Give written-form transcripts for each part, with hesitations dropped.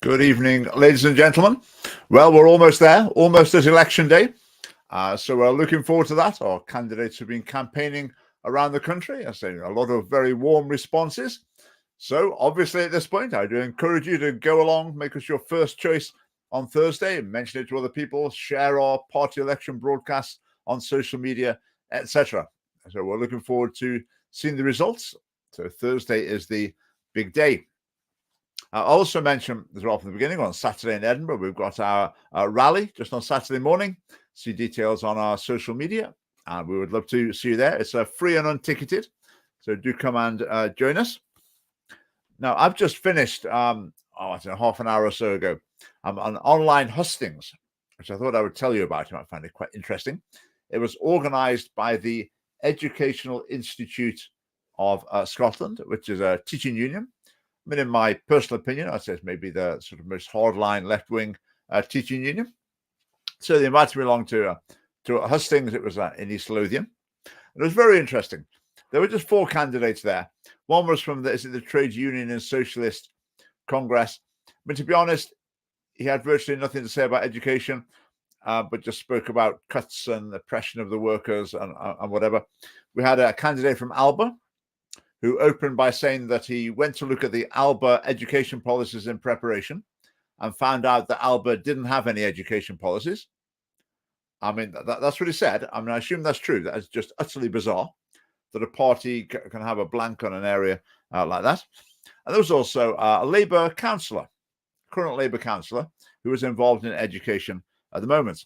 Good evening, ladies and gentlemen. Well, we're almost there, almost at election day. So we're looking forward to that. Our candidates have been campaigning around the country. I say a lot of very warm responses. So obviously at this point, I do encourage you to go along, make us your first choice on Thursday, mention it to other people, share our party election broadcasts on social media, etc. So we're looking forward to seeing the results. So Thursday is the big day. I also mentioned as well from the beginning, on Saturday in Edinburgh, we've got our rally just on Saturday morning. See details on our social media. We would love to see you there. It's free and unticketed, so do come and join us. Now, I've just finished, I don't know, half an hour or so ago, an online hustings, which I thought I would tell you about. You might find it quite interesting. It was organised by the Educational Institute of Scotland, which is a teaching union. I mean, in my personal opinion, I'd say it's maybe the sort of most hardline left-wing teaching union. So they invited me along to hustings. It was in East Lothian. It was very interesting. There were just 4 candidates there. One was from the Trade Union and Socialist Congress. But to be honest, he had virtually nothing to say about education, but just spoke about cuts and oppression of the workers and whatever. We had a candidate from Alba, who opened by saying that he went to look at the Alba education policies in preparation and found out that Alba didn't have any education policies. I mean, that's what he said. I mean, I assume that's true. That is just utterly bizarre that a party can have a blank on an area like that. And there was also a Labour councillor, current Labour councillor, who was involved in education at the moment.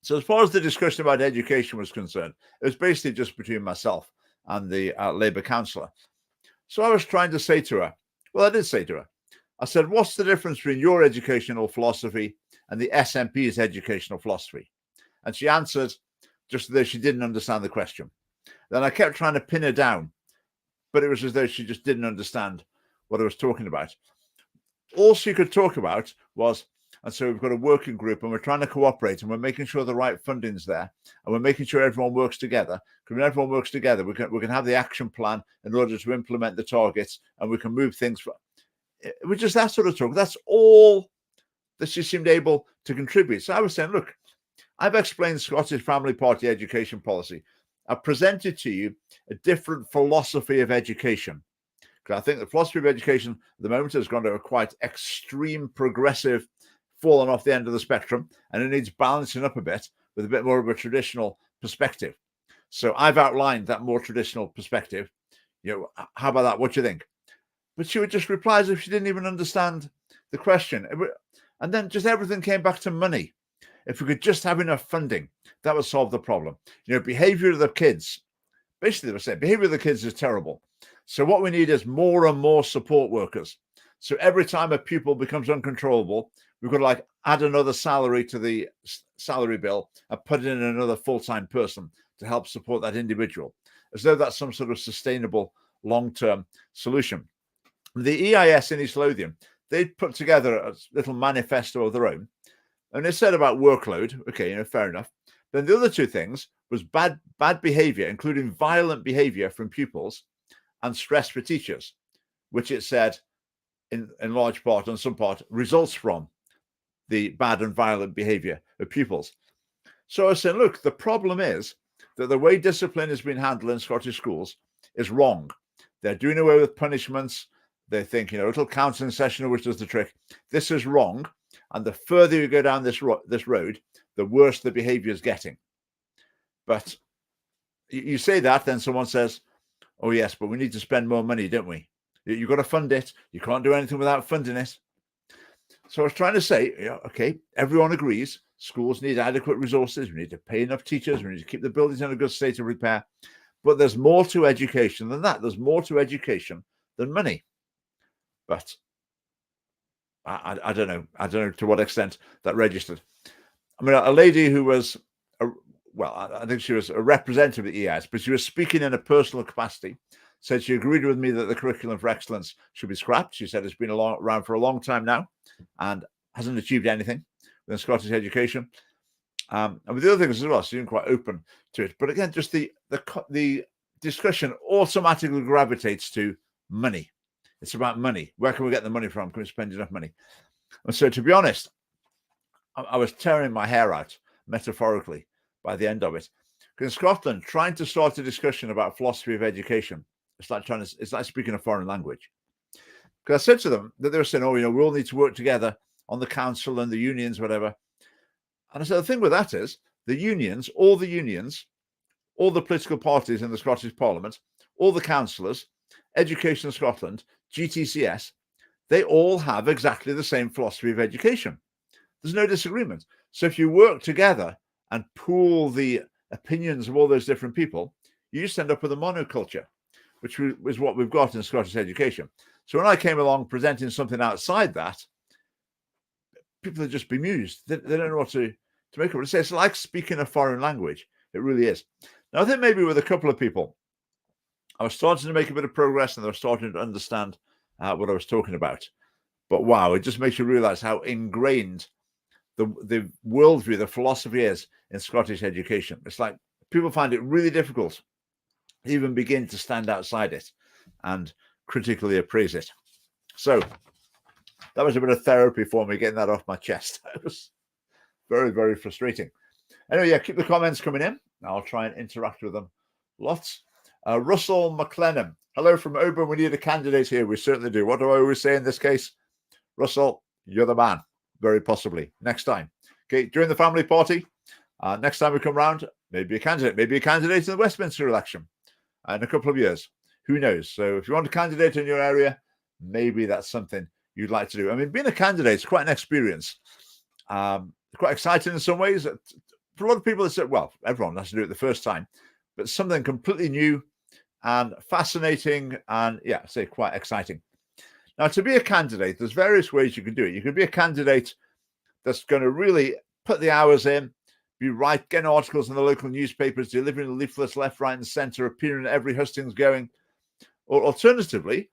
So as far as the discussion about education was concerned, it was basically just between myself and the Labour councillor. So I was trying to say to her, well, I did say to her, I said, what's the difference between your educational philosophy and the SNP's educational philosophy? And she answered just as though she didn't understand the question. Then I kept trying to pin her down, but it was as though she just didn't understand what I was talking about. All she could talk about was, and so we've got a working group and we're trying to cooperate and we're making sure the right funding's there and we're making sure everyone works together. Because when everyone works together, we can have the action plan in order to implement the targets and we can move things. It was just that sort of talk. That's all that she seemed able to contribute. So I was saying, look, I've explained Scottish Family Party education policy. I've presented to you a different philosophy of education. Because I think the philosophy of education at the moment has gone to a quite extreme progressive, fallen off the end of the spectrum, and it needs balancing up a bit with a bit more of a traditional perspective. So I've outlined that more traditional perspective. You know, how about that? What do you think? But she would just reply as if she didn't even understand the question. And then just everything came back to money. If we could just have enough funding, that would solve the problem. You know, behavior of the kids, basically they were saying behavior of the kids is terrible. So what we need is more and more support workers. So every time a pupil becomes uncontrollable, we've got to like add another salary to the salary bill and put in another full-time person to help support that individual, as though that's some sort of sustainable long-term solution. The EIS in East Lothian, they put together a little manifesto of their own, and they said about workload, okay, you know, fair enough. Then the other 2 things was bad behavior, including violent behavior from pupils and stress for teachers, which it said in large part, on some part, results from the bad and violent behavior of pupils. So I was saying, look, the problem is that the way discipline has been handled in Scottish schools is wrong. They're doing away with punishments. They think, you know, a little counselling session which does the trick. This is wrong. And the further you go down this road, the worse the behavior is getting. But you say that, then someone says, oh, yes, but we need to spend more money, don't we? You've got to fund it. You can't do anything without funding it. So I was trying to say, yeah, okay, everyone agrees schools need adequate resources. We need to pay enough teachers. We need to keep the buildings in a good state of repair. But there's more to education than that. There's more to education than money. But I don't know. I don't know to what extent that registered. I mean, a lady who was, I think she was a representative of the EIS, but she was speaking in a personal capacity, said she agreed with me that the curriculum for excellence should be scrapped. She said it's been around for a long time now and hasn't achieved anything within Scottish education. And with the other things as well, she seemed quite open to it. But again, just the discussion automatically gravitates to money. It's about money. Where can we get the money from? Can we spend enough money? And so, to be honest, I was tearing my hair out, metaphorically, by the end of it. Because in Scotland, trying to start a discussion about philosophy of education, it's like speaking a foreign language. Because I said to them that they were saying, oh, we all need to work together on the council and the unions, whatever. And I said, the thing with that is the unions, all the political parties in the Scottish Parliament, all the councillors, Education Scotland, GTCS, they all have exactly the same philosophy of education. There's no disagreement. So if you work together and pool the opinions of all those different people, you just end up with a monoculture, which is what we've got in Scottish education. So when I came along presenting something outside that, people are just bemused. They don't know what to make of it. It's like speaking a foreign language. It really is. Now, I think maybe with a couple of people, I was starting to make a bit of progress and they were starting to understand what I was talking about. But wow, it just makes you realize how ingrained the worldview, the philosophy is in Scottish education. It's like people find it really difficult to even begin to stand outside it and critically appraise it. So that was a bit of therapy for me, getting that off my chest. It was very, very frustrating. Anyway, yeah, keep the comments coming in. I'll try and interact with them lots. Russell McLennan. Hello from Oban. We need a candidate here. We certainly do. What do I always say in this case? Russell, you're the man. Very possibly. Next time. Okay, during the family party, next time we come round, maybe a candidate in the Westminster election in a couple of years. Who knows? So if you want a candidate in your area, maybe that's something you'd like to do. I mean, being a candidate is quite an experience. Quite exciting in some ways. For a lot of people, it's well, everyone has to do it the first time, but something completely new and fascinating and, yeah, say quite exciting. Now, to be a candidate, there's various ways you can do it. You can be a candidate that's going to really put the hours in, getting articles in the local newspapers, delivering leaflets left, right, and centre, appearing at every hustings going. Or alternatively,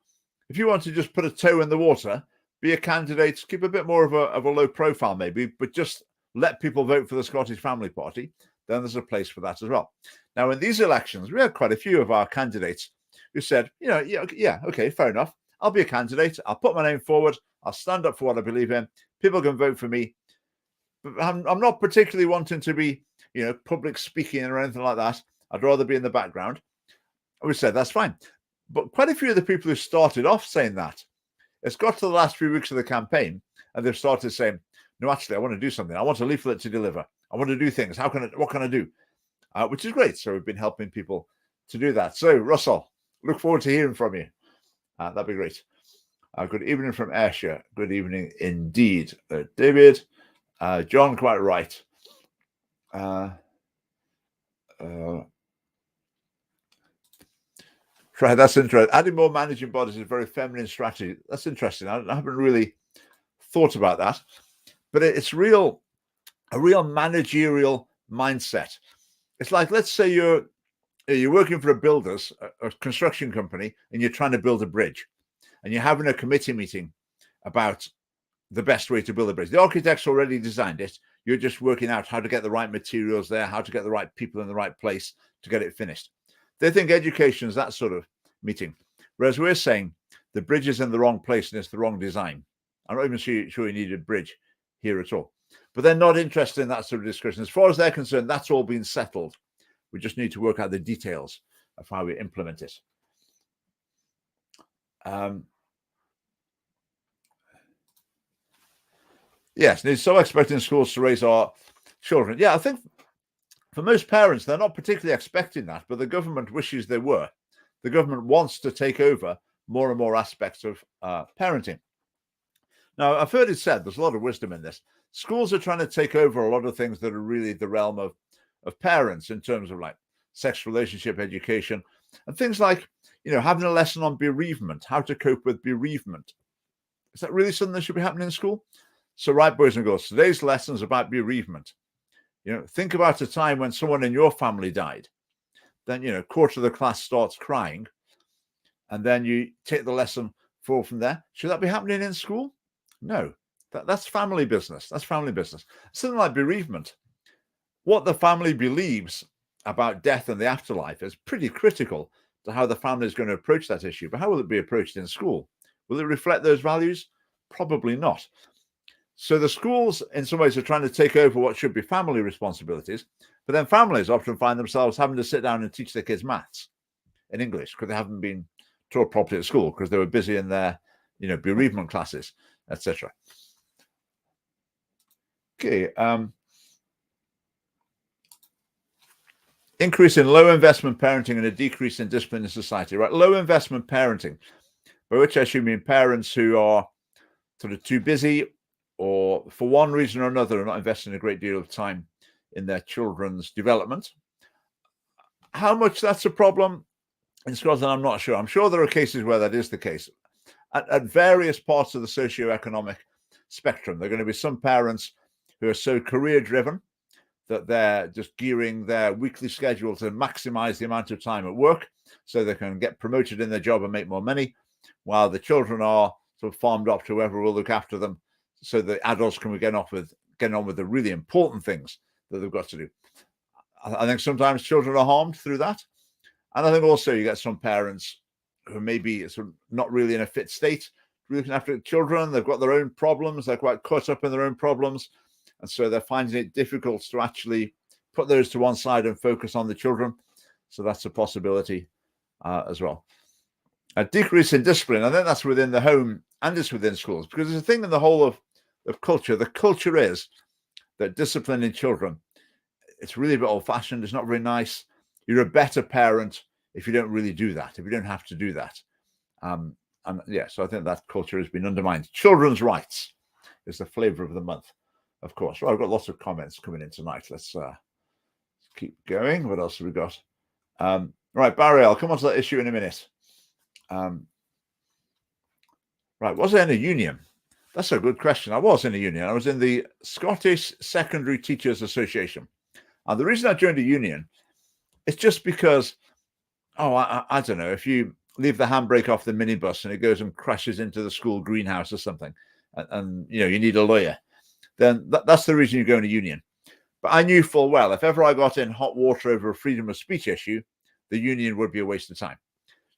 if you want to just put a toe in the water, be a candidate, keep a bit more of a low profile maybe, but just let people vote for the Scottish Family Party, then there's a place for that as well. Now, in these elections, we had quite a few of our candidates who said, yeah, okay, fair enough. I'll be a candidate. I'll put my name forward. I'll stand up for what I believe in. People can vote for me. But I'm not particularly wanting to be, public speaking or anything like that. I'd rather be in the background. We said, that's fine. But quite a few of the people who started off saying that, it's got to the last few weeks of the campaign and they've started saying, no, actually, I want to do something. I want a leaflet to deliver. I want to do things. What can I do? Which is great. So we've been helping people to do that. So, Russell, look forward to hearing from you. That'd be great. Good evening from Ayrshire. Good evening indeed. David, John, quite right. That's interesting. Adding more managing bodies is a very feminine strategy. That's interesting. I haven't really thought about that. But it's a real managerial mindset. It's like, let's say you're working for a construction company, and you're trying to build a bridge, and you're having a committee meeting about the best way to build a bridge. The architect's already designed it. You're just working out how to get the right materials there, how to get the right people in the right place to get it finished. They think education is that sort of meeting. Whereas we're saying the bridge is in the wrong place and it's the wrong design. I'm not even sure you need a bridge here at all. But they're not interested in that sort of discussion. As far as they're concerned, that's all been settled. We just need to work out the details of how we implement it. Yes, they're so expecting schools to raise our children. Yeah, I think for most parents, they're not particularly expecting that, but the government wishes they were. The government wants to take over more and more aspects of parenting. Now, I've heard it said, there's a lot of wisdom in this. Schools are trying to take over a lot of things that are really the realm of parents in terms of like sex relationship education and things like, having a lesson on bereavement, how to cope with bereavement. Is that really something that should be happening in school? So, right, boys and girls, today's lesson is about bereavement. Think about a time when someone in your family died. Then, a quarter of the class starts crying. And then you take the lesson forward from there. Should that be happening in school? No, that's family business. That's family business. Something like bereavement. What the family believes about death and the afterlife is pretty critical to how the family is going to approach that issue. But how will it be approached in school? Will it reflect those values? Probably not. So the schools, in some ways, are trying to take over what should be family responsibilities, but then families often find themselves having to sit down and teach their kids maths and English because they haven't been taught properly at school because they were busy in their, bereavement classes, etc. Okay. Increase in low investment parenting and a decrease in discipline in society. Right, low investment parenting, by which I assume mean parents who are sort of too busy, or for one reason or another are not investing a great deal of time in their children's development. How much that's a problem in Scotland, I'm not sure. I'm sure there are cases where that is the case. At various parts of the socioeconomic spectrum, there are going to be some parents who are so career-driven that they're just gearing their weekly schedule to maximize the amount of time at work so they can get promoted in their job and make more money, while the children are sort of farmed off to whoever will look after them so the adults can get on with the really important things that they've got to do. I think sometimes children are harmed through that. And I think also you get some parents who may be sort of not really in a fit state, looking after children. They've got their own problems. They're quite caught up in their own problems. And so they're finding it difficult to actually put those to one side and focus on the children. So that's a possibility as well. A decrease in discipline. I think that's within the home and it's within schools, because there's a thing in the whole of culture. The culture is that discipline in children, it's really a bit old-fashioned. It's not very nice. You're a better parent if you don't really do that, if you don't have to do that. So I think that culture has been undermined. Children's rights is the flavor of the month, of course. Well, I've got lots of comments coming in tonight. Let's keep going. What else have we got? Right, Barry, I'll come on to that issue in a minute. Right, was I in a union? That's a good question. I was in a union. I was in the Scottish Secondary Teachers Association. And the reason I joined a union is just because, I don't know, if you leave the handbrake off the minibus and it goes and crashes into the school greenhouse or something, and you need a lawyer, then that's the reason you go in a union. But I knew full well, if ever I got in hot water over a freedom of speech issue, the union would be a waste of time.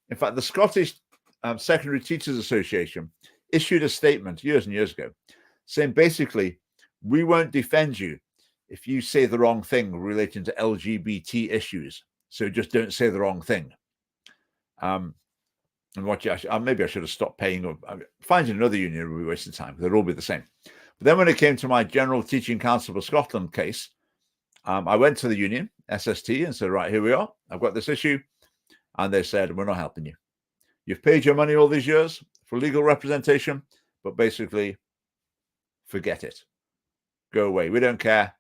In fact, the Scottish Secondary Teachers Association issued a statement years and years ago saying basically, we won't defend you if you say the wrong thing relating to LGBT issues. So just don't say the wrong thing. And maybe I should have stopped paying. Finding another union would be a waste of time. They'd all be the same. But then when it came to my General Teaching Council for Scotland case, I went to the union, SST, and said, right, here we are. I've got this issue. And they said, we're not helping you. You've paid your money all these years for legal representation, but basically, forget it. Go away. We don't care.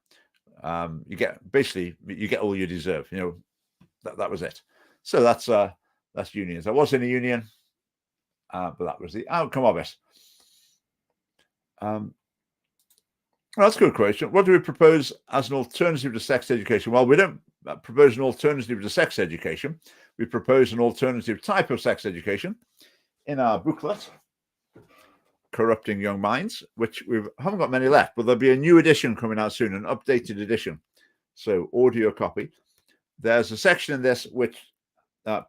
You get all you deserve. That was it. So that's unions. I was in a union, but that was the outcome of it. Well, that's a good question. What do we propose as an alternative to sex education? Well, we don't propose an alternative to sex education. We propose an alternative type of sex education in our booklet, Corrupting Young Minds, which we haven't got many left, but there'll be a new edition coming out soon, an updated edition. So audio copy. There's a section in this which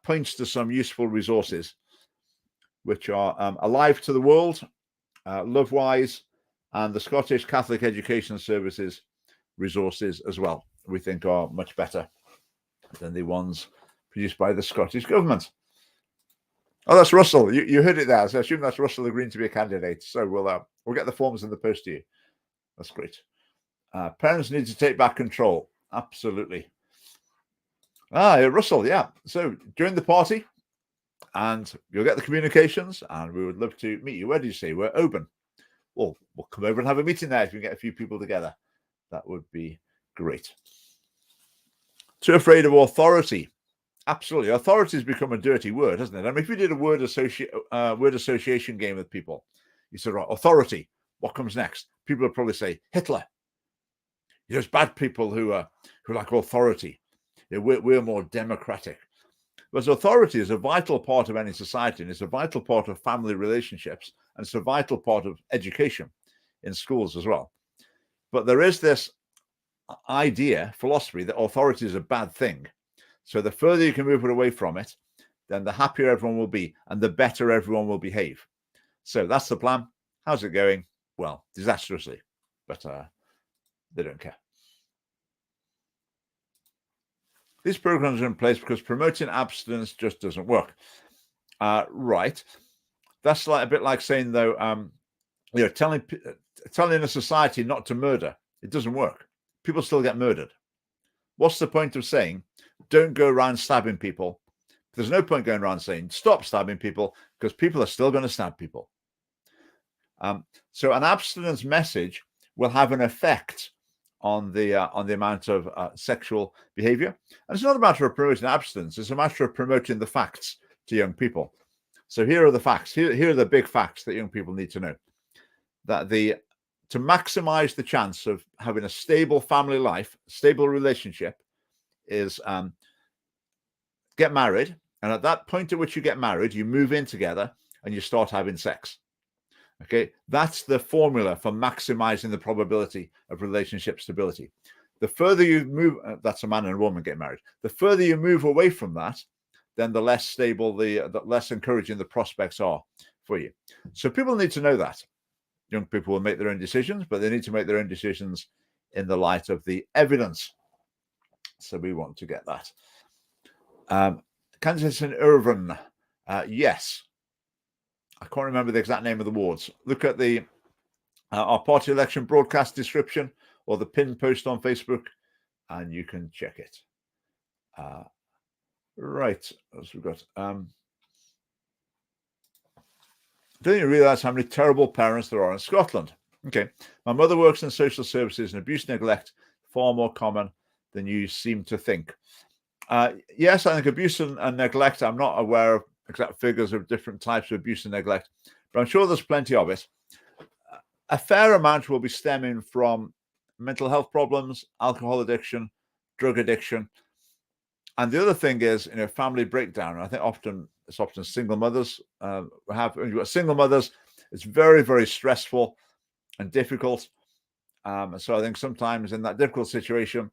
points to some useful resources, which are Alive to the World, Lovewise, and the Scottish Catholic Education Services resources as well, we think are much better than the ones produced by the Scottish government. Oh, that's Russell. You heard it there. So I assume that's Russell agreeing to be a candidate. So we'll get the forms in the post to you. That's great. Parents need to take back control. Absolutely. Russell, yeah. So join the party and you'll get the communications and we would love to meet you. Where do you say? We're open. Well, we'll come over and have a meeting there if we can get a few people together. That would be great. Too afraid of authority. Absolutely. Authority has become a dirty word, hasn't it? I mean, if you did a word association game with people, you said, right, authority, what comes next? People would probably say Hitler. There's bad people who like authority. We're more democratic. But authority is a vital part of any society, and it's a vital part of family relationships, and it's a vital part of education in schools as well. But there is this philosophy that authority is a bad thing. So the further you can move it away from it, then the happier everyone will be and the better everyone will behave. So that's the plan. How's it going? well, disastrously, but they don't care. These programs are in place because promoting abstinence just doesn't work. Right. That's like a bit like saying, though, telling a society not to murder. It doesn't work. People still get murdered. What's the point of saying, don't go around stabbing people? There's no point going around saying, stop stabbing people, because people are still going to stab people. So an abstinence message will have an effect on the amount of sexual behavior. And it's not a matter of promoting abstinence. It's a matter of promoting the facts to young people. So here are the facts. Here are the big facts that young people need to know. That to maximize the chance of having a stable family life, stable relationship, is get married. And at that point at which you get married, you move in together and you start having sex. Okay, that's the formula for maximizing the probability of relationship stability. The further you move, that's a man and a woman get married. The further you move away from that, then the less stable, the less encouraging the prospects are for you. So people need to know that. Young people will make their own decisions, but they need to make their own decisions in the light of the evidence. So we want to get that. Candidates in Irvine, yes. I can't remember the exact name of the wards. Look at the our party election broadcast description or the pinned post on Facebook, and you can check it. Right, as we've got. Don't you realize how many terrible parents there are in Scotland? Okay, my mother works in social services, and abuse and neglect far more common than you seem to think. Yes, I think abuse and neglect. I'm not aware of exact figures of different types of abuse and neglect, but I'm sure there's plenty of it. A fair amount will be stemming from mental health problems, alcohol addiction, drug addiction. And the other thing is, family breakdown. I think it's often single mothers when you've got single mothers, it's very, very stressful and difficult. So I think sometimes in that difficult situation,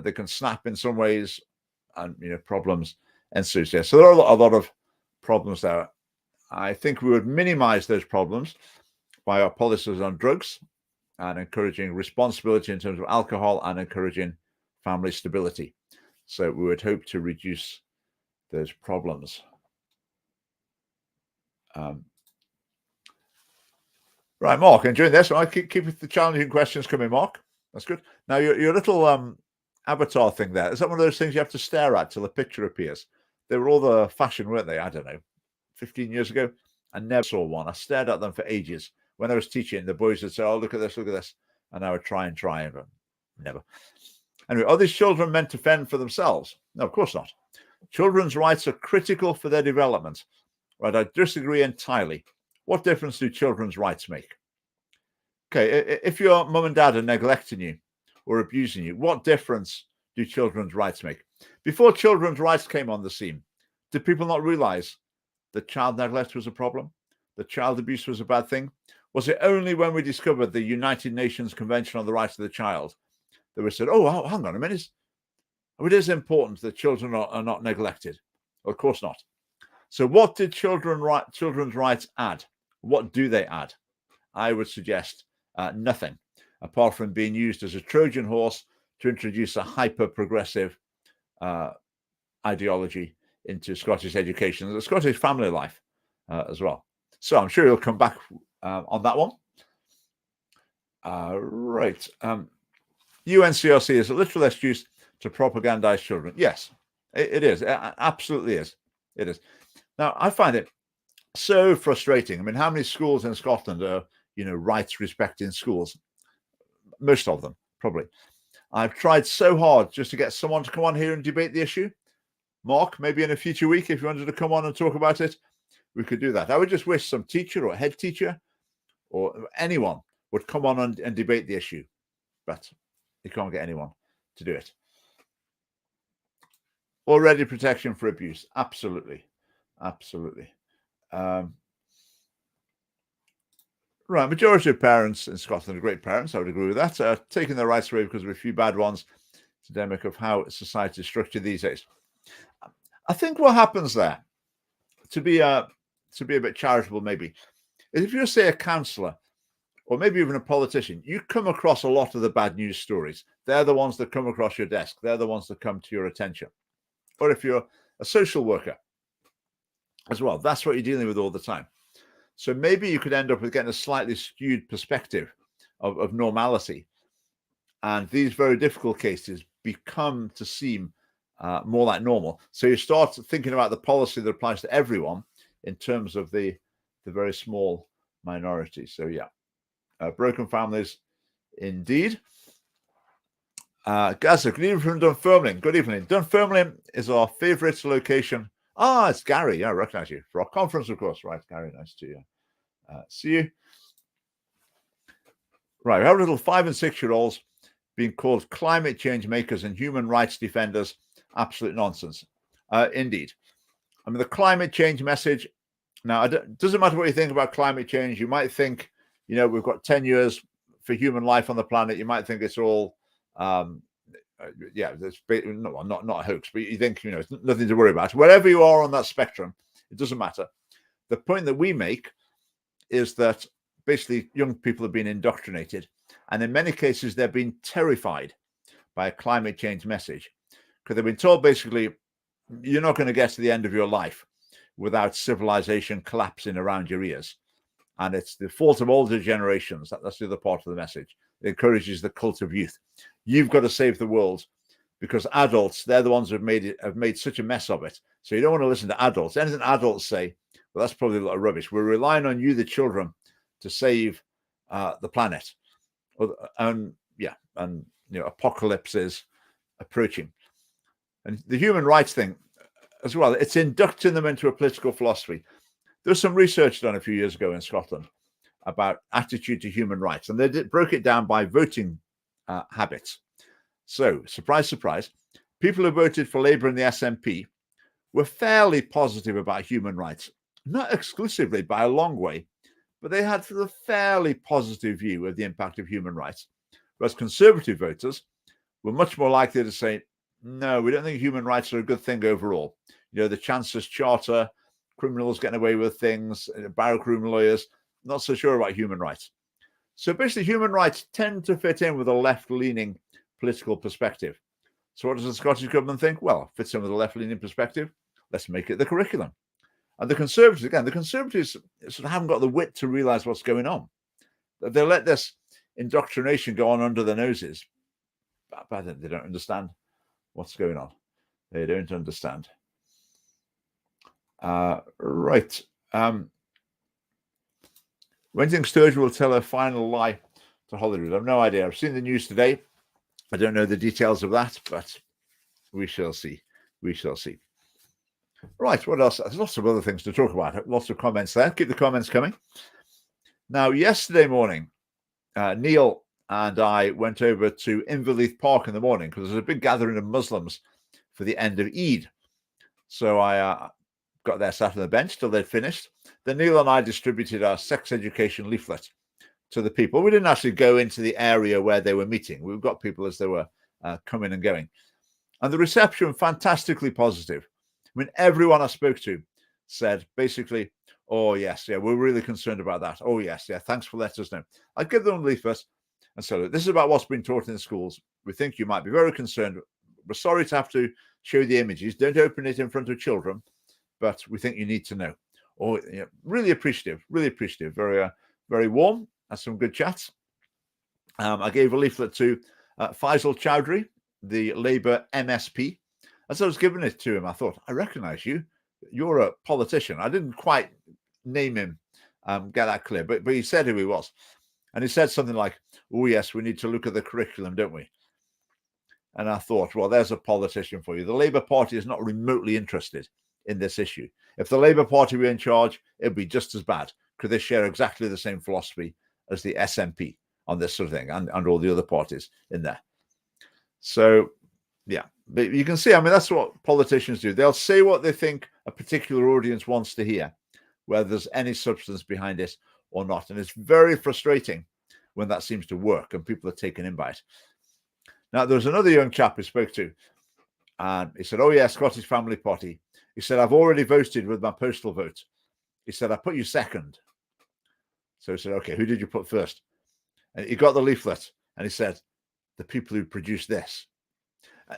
they can snap in some ways, and problems ensue. So there are a lot of problems there. I think we would minimize those problems by our policies on drugs and encouraging responsibility in terms of alcohol and encouraging family stability. So we would hope to reduce those problems. Right, Mark, enjoying this. I keep the challenging questions coming, Mark. That's good. Now, your little avatar thing there, is that one of those things you have to stare at till a picture appears? They were all the fashion, weren't they? I don't know, 15 years ago. I never saw one. I stared at them for ages. When I was teaching, the boys would say, oh, look at this, and I would try, but never. Anyway, are these children meant to fend for themselves? No, of course not. Children's rights are critical for their development. Right, I disagree entirely. What difference do children's rights make? Okay, if your mum and dad are neglecting you or abusing you, what difference do children's rights make? Before children's rights came on the scene, did people not realize that child neglect was a problem? That child abuse was a bad thing? Was it only when we discovered the United Nations Convention on the Rights of the Child that we said, oh, hang on a minute. It is important that children are not neglected? Well, of course not. So what did children's rights add? What do they add? I would suggest nothing, apart from being used as a Trojan horse to introduce a hyper-progressive ideology into Scottish education, the Scottish family life as well. So I'm sure you'll come back on that one. Right. UNCRC is a literal excuse to propagandize children. Yes, it is. It absolutely is. It is. Now, I find it so frustrating. I mean, how many schools in Scotland are, rights respecting schools? Most of them, probably. I've tried so hard just to get someone to come on here and debate the issue. Mark, maybe in a future week, if you wanted to come on and talk about it, we could do that. I would just wish some teacher or head teacher or anyone would come on and debate the issue, but you can't get anyone to do it. Already protection for abuse. Absolutely. Absolutely. Right. Majority of parents in Scotland are great parents. I would agree with that. Taking their rights away because of a few bad ones. It's endemic of how society is structured these days. I think what happens there, to be a bit charitable maybe, is if you're, say, a counsellor or maybe even a politician, you come across a lot of the bad news stories. They're the ones that come across your desk. They're the ones that come to your attention. Or if you're a social worker as well, that's what you're dealing with all the time. So maybe you could end up with getting a slightly skewed perspective of normality. And these very difficult cases become to seem more like normal. So you start thinking about the policy that applies to everyone in terms of the very small minority. So yeah, broken families indeed. Gaza, good evening from Dunfermline. Good evening. Dunfermline is our favourite location. Ah, it's Gary. Yeah, I recognise you. For our conference, of course. Right, Gary, nice to see you. Right, we have little 5 and 6 year olds being called climate change makers and human rights defenders. Absolute nonsense. Indeed. I mean, the climate change message. Now, it doesn't matter what you think about climate change. You might think, we've got 10 years for human life on the planet. You might think it's all, that's not a hoax, but you think, it's nothing to worry about. Wherever you are on that spectrum, it doesn't matter. The point that we make is that basically young people have been indoctrinated, and in many cases they're being terrified by a climate change message, because they've been told basically you're not going to get to the end of your life without civilization collapsing around your ears, and it's the fault of older generations. That's the other part of the message. It encourages the cult of youth. You've got to save the world because adults, they're the ones who have made such a mess of it. So you don't want to listen to adults. Anything adults say, well, that's probably a lot of rubbish. We're relying on you, the children, to save the planet. And apocalypse is approaching. And the human rights thing as well, it's inducting them into a political philosophy. There was some research done a few years ago in Scotland about attitude to human rights, and they broke it down by voting habits. So, surprise, surprise, people who voted for Labour and the SNP were fairly positive about human rights, not exclusively by a long way, but they had a fairly positive view of the impact of human rights. Whereas Conservative voters were much more likely to say, no, we don't think human rights are a good thing overall. The Chancellor's Charter, criminals getting away with things, barrackroom lawyers, not so sure about human rights. So basically, human rights tend to fit in with a left-leaning political perspective. So what does the Scottish government think? Well, fits in with a left-leaning perspective. Let's make it the curriculum. And the Conservatives sort of haven't got the wit to realise what's going on. They let this indoctrination go on under their noses, but they don't understand what's going on. They don't understand. Right. When do you think Sturgeon will tell a final lie to Hollywood? I have no idea. I've seen the news today. I don't know the details of that, but we shall see. We shall see. Right, what else? There's lots of other things to talk about. Lots of comments there. Keep the comments coming. Now, yesterday morning, Neil and I went over to Inverleith Park in the morning because there's a big gathering of Muslims for the end of Eid. So I got there, sat on the bench till they'd finished. Then Neil and I distributed our sex education leaflet to the people. We didn't actually go into the area where they were meeting. We've got people as they were coming and going. And the reception, fantastically positive. I mean, everyone I spoke to said basically, oh, yes, yeah, we're really concerned about that. Oh, yes, yeah, thanks for letting us know. I'd give them a leaflet and say, look, this is about what's been taught in the schools. We think you might be very concerned. We're sorry to have to show the images. Don't open it in front of children, but we think you need to know. Oh, yeah, really appreciative, very, very warm. Had some good chats. I gave a leaflet to Faisal Chowdhury, the Labour MSP. As I was giving it to him, I thought, I recognise you. You're a politician. I didn't quite name him, get that clear, but he said who he was. And he said something like, oh, yes, we need to look at the curriculum, don't we? And I thought, well, there's a politician for you. The Labour Party is not remotely interested in this issue. If the Labour Party were in charge, it'd be just as bad because they share exactly the same philosophy as the SNP on this sort of thing and all the other parties in there. So, yeah, but you can see, I mean, that's what politicians do. They'll say what they think a particular audience wants to hear, whether there's any substance behind it or not. And it's very frustrating when that seems to work and people are taken in by it. Now, there was another young chap who spoke to, and he said, oh, yeah, Scottish Family Party. He said, I've already voted with my postal vote. He said, I put you second. So he said, okay, who did you put first? And he got the leaflet and he said, the people who produced this.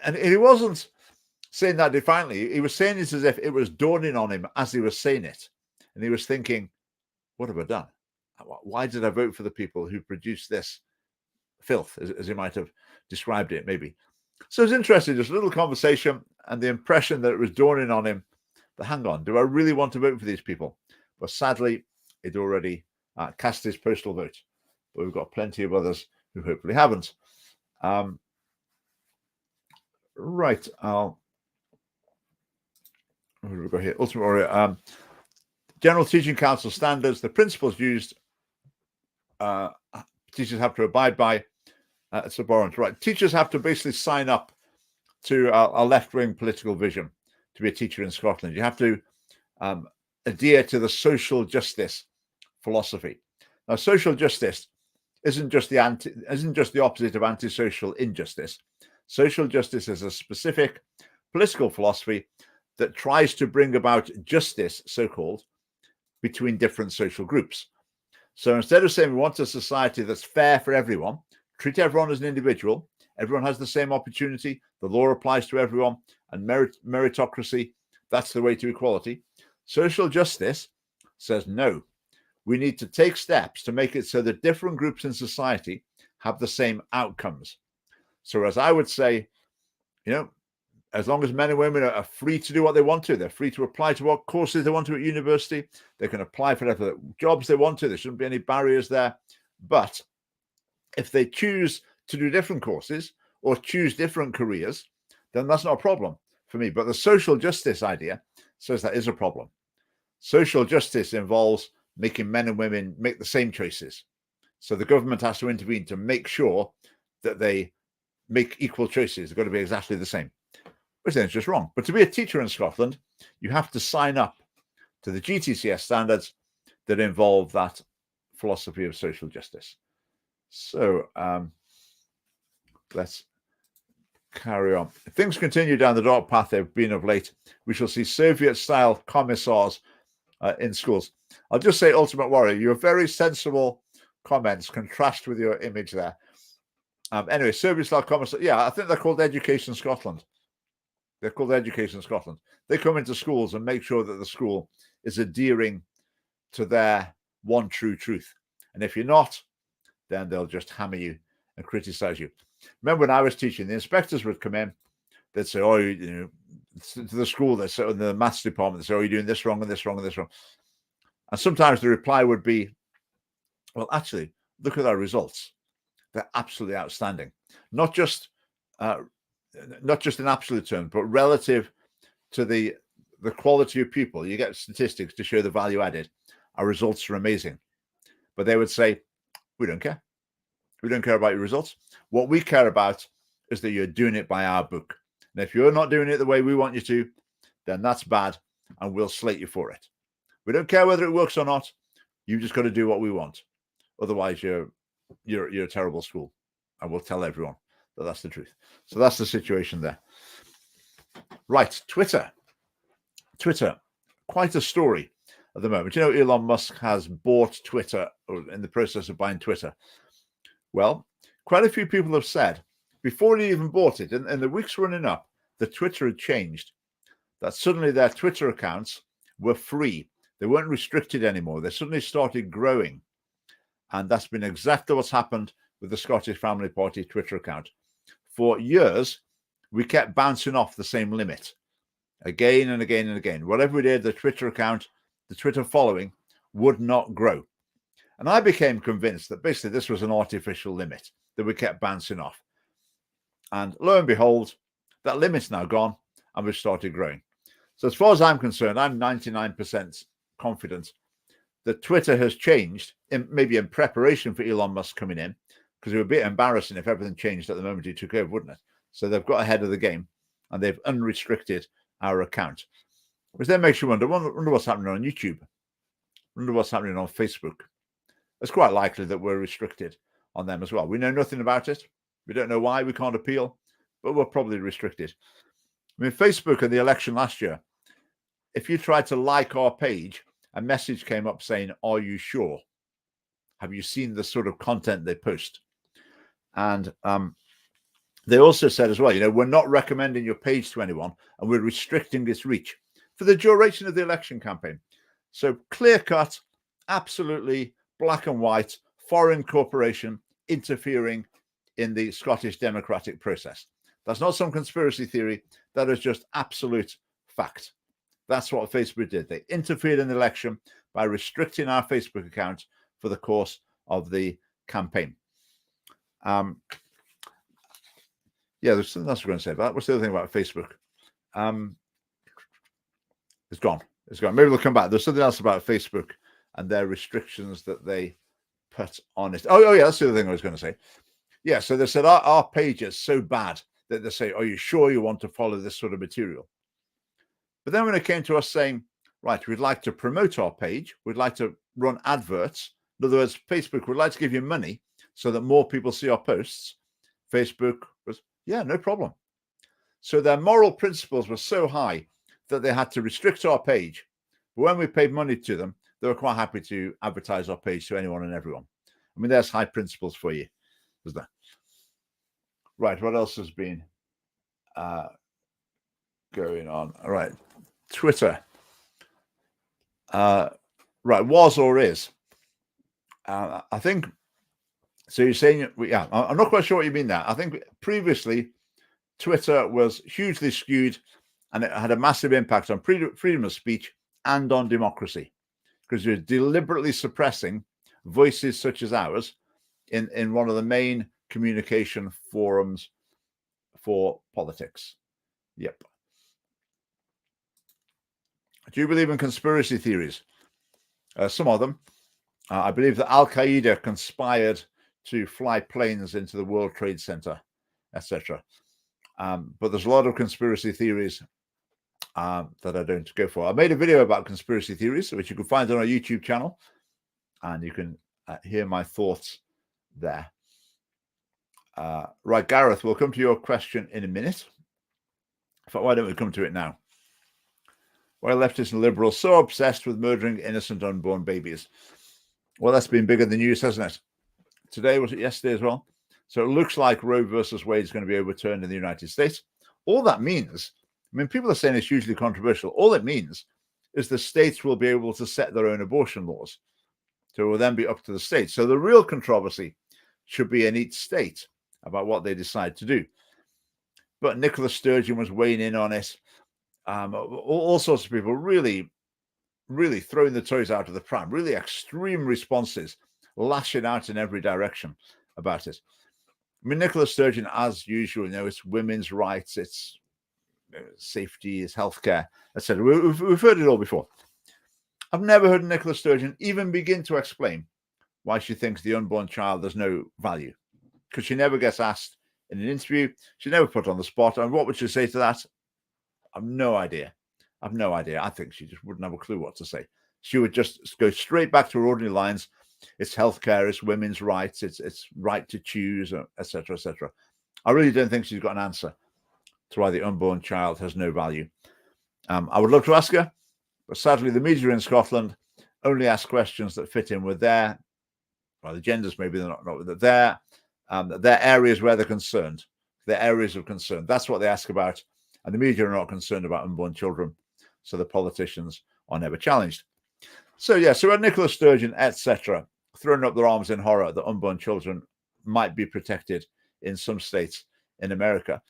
And he wasn't saying that defiantly. He was saying it as if it was dawning on him as he was saying it. And he was thinking, what have I done? Why did I vote for the people who produced this filth, as he might have described it, maybe? So it's interesting, just a little conversation and the impression that it was dawning on him, but hang on, do I really want to vote for these people? But sadly, he'd already cast his postal vote. But we've got plenty of others who hopefully haven't. Right. What do we got here? Ultimate Warrior. General Teaching Council standards, the principles used, teachers have to abide by. It's abhorrent, right? Teachers have to basically sign up to a left-wing political vision to be a teacher in Scotland. You have to adhere to the social justice philosophy. Now, social justice isn't just the opposite of antisocial injustice. Social justice is a specific political philosophy that tries to bring about justice, so-called, between different social groups. So instead of saying we want a society that's fair for everyone, treat everyone as an individual, everyone has the same opportunity, the law applies to everyone, and meritocracy, that's the way to equality. Social justice says no. We need to take steps to make it so that different groups in society have the same outcomes. So as I would say, as long as men and women are free to do what they want to, they're free to apply to what courses they want to at university, they can apply for whatever jobs they want to, there shouldn't be any barriers there. But if they choose to do different courses or choose different careers, then that's not a problem for me. But the social justice idea says that is a problem. Social justice involves making men and women make the same choices. So the government has to intervene to make sure that they make equal choices. They've got to be exactly the same, which then is just wrong. But to be a teacher in Scotland, you have to sign up to the GTCS standards that involve that philosophy of social justice. So let's carry on. If things continue down the dark path they've been of late, we shall see Soviet-style commissars in schools. I'll just say, Ultimate Warrior, your very sensible comments contrast with your image there. Anyway, Soviet-style commissars, yeah, I think they're called Education Scotland. They're called Education Scotland. They come into schools and make sure that the school is adhering to their one true truth. And if you're not, then they'll just hammer you and criticize you. Remember when I was teaching, the inspectors would come in, they'd say, to the school, they'd say, in the maths department, they'd say, you're doing this wrong and this wrong and this wrong. And sometimes the reply would be, well, actually, look at our results. They're absolutely outstanding. Not just in absolute terms, but relative to the quality of people. You get statistics to show the value added. Our results are amazing. But they would say, we don't care. We don't care about your results. What we care about is that you're doing it by our book. And if you're not doing it the way we want you to, then that's bad, and we'll slate you for it. We don't care whether it works or not. You just got to do what we want. Otherwise, you're a terrible school. And we'll tell everyone that that's the truth. So that's the situation there. Right, Twitter. Quite a story at the moment. Elon Musk has bought Twitter, or in the process of buying Twitter. Well, quite a few people have said, before he even bought it, in the weeks running up, the Twitter had changed, that suddenly their Twitter accounts were free. They weren't restricted anymore. They suddenly started growing. And that's been exactly what's happened with the Scottish Family Party Twitter account. For years, we kept bouncing off the same limit again and again and again. Whatever we did, the Twitter account, the Twitter following would not grow. And I became convinced that basically this was an artificial limit that we kept bouncing off. And lo and behold, that limit's now gone and we've started growing. So as far as I'm concerned, I'm 99% confident that Twitter has changed, maybe in preparation for Elon Musk coming in, because it would be embarrassing if everything changed at the moment he took over, wouldn't it? So they've got ahead of the game and they've unrestricted our account, which then makes you wonder what's happening on YouTube, wonder what's happening on Facebook. It's quite likely that we're restricted on them as well. We know nothing about it. We don't know why. We can't appeal, but we're probably restricted. I mean, Facebook in the election last year, if you tried to like our page, a message came up saying, are you sure? Have you seen the sort of content they post? And they also said as well, we're not recommending your page to anyone, and we're restricting its reach for the duration of the election campaign. So clear cut, absolutely black and white, foreign corporation interfering in the Scottish democratic process. That's not some conspiracy theory. That is just absolute fact. That's what Facebook did. They interfered in the election by restricting our Facebook account for the course of the campaign. There's something else we're going to say about that. What's the other thing about Facebook? It's gone. It's gone. Maybe we'll come back. There's something else about Facebook and their restrictions that they put on it. Oh yeah, that's the other thing I was going to say. Yeah, so they said our page is so bad that they say, are you sure you want to follow this sort of material? But then when it came to us saying, right, we'd like to promote our page, we'd like to run adverts. In other words, Facebook would like to give you money so that more people see our posts. Facebook was, yeah, no problem. So their moral principles were so high that they had to restrict our page. But when we paid money to them, they were quite happy to advertise our page to anyone and everyone. I mean, there's high principles for you. Is that right? What else has been going on? All right, Twitter. Right, was or is. I think. So you're saying, yeah, I'm not quite sure what you mean there. I think previously Twitter was hugely skewed and it had a massive impact on freedom of speech and on democracy because you're deliberately suppressing voices such as ours in one of the main communication forums for politics. Yep. Do you believe in conspiracy theories? Some of them. I believe that Al-Qaeda conspired to fly planes into the World Trade Center, etc. But there's a lot of conspiracy theories that I don't go for. I made a video about conspiracy theories, which you can find on our YouTube channel, and you can hear my thoughts there. Right, Gareth, we'll come to your question in a minute. In fact, why don't we come to it now? Why are leftists and liberals so obsessed with murdering innocent unborn babies? Well, that's been big in the news, hasn't it? Today, was it yesterday as well? So it looks like Roe versus Wade is going to be overturned in the United States. All that means, I mean, people are saying it's hugely controversial. All it means is the states will be able to set their own abortion laws. So it will then be up to the states. So the real controversy should be in each state about what they decide to do. But Nicola Sturgeon was weighing in on it. All sorts of people really throwing the toys out of the pram, really extreme responses, lashing out in every direction about it. I mean, Nicola Sturgeon, as usual, it's women's rights, it's safety, it's healthcare, etc. We've heard it all before. I've never heard Nicola Sturgeon even begin to explain why she thinks the unborn child has no value, because she never gets asked in an interview. She never put on the spot. And what would she say to that? I've no idea. I think she just wouldn't have a clue what to say. She would just go straight back to her ordinary lines. It's healthcare, it's women's rights, it's right to choose, etc., etc. I really don't think she's got an answer to why the unborn child has no value. I would love to ask her, but sadly, the media in Scotland only ask questions that fit in with the genders maybe they're not their areas where they're concerned, their areas of concern. That's what they ask about, and the media are not concerned about unborn children, so the politicians are never challenged. So we had Nicola Sturgeon, etc., throwing up their arms in horror that unborn children might be protected in some states in America.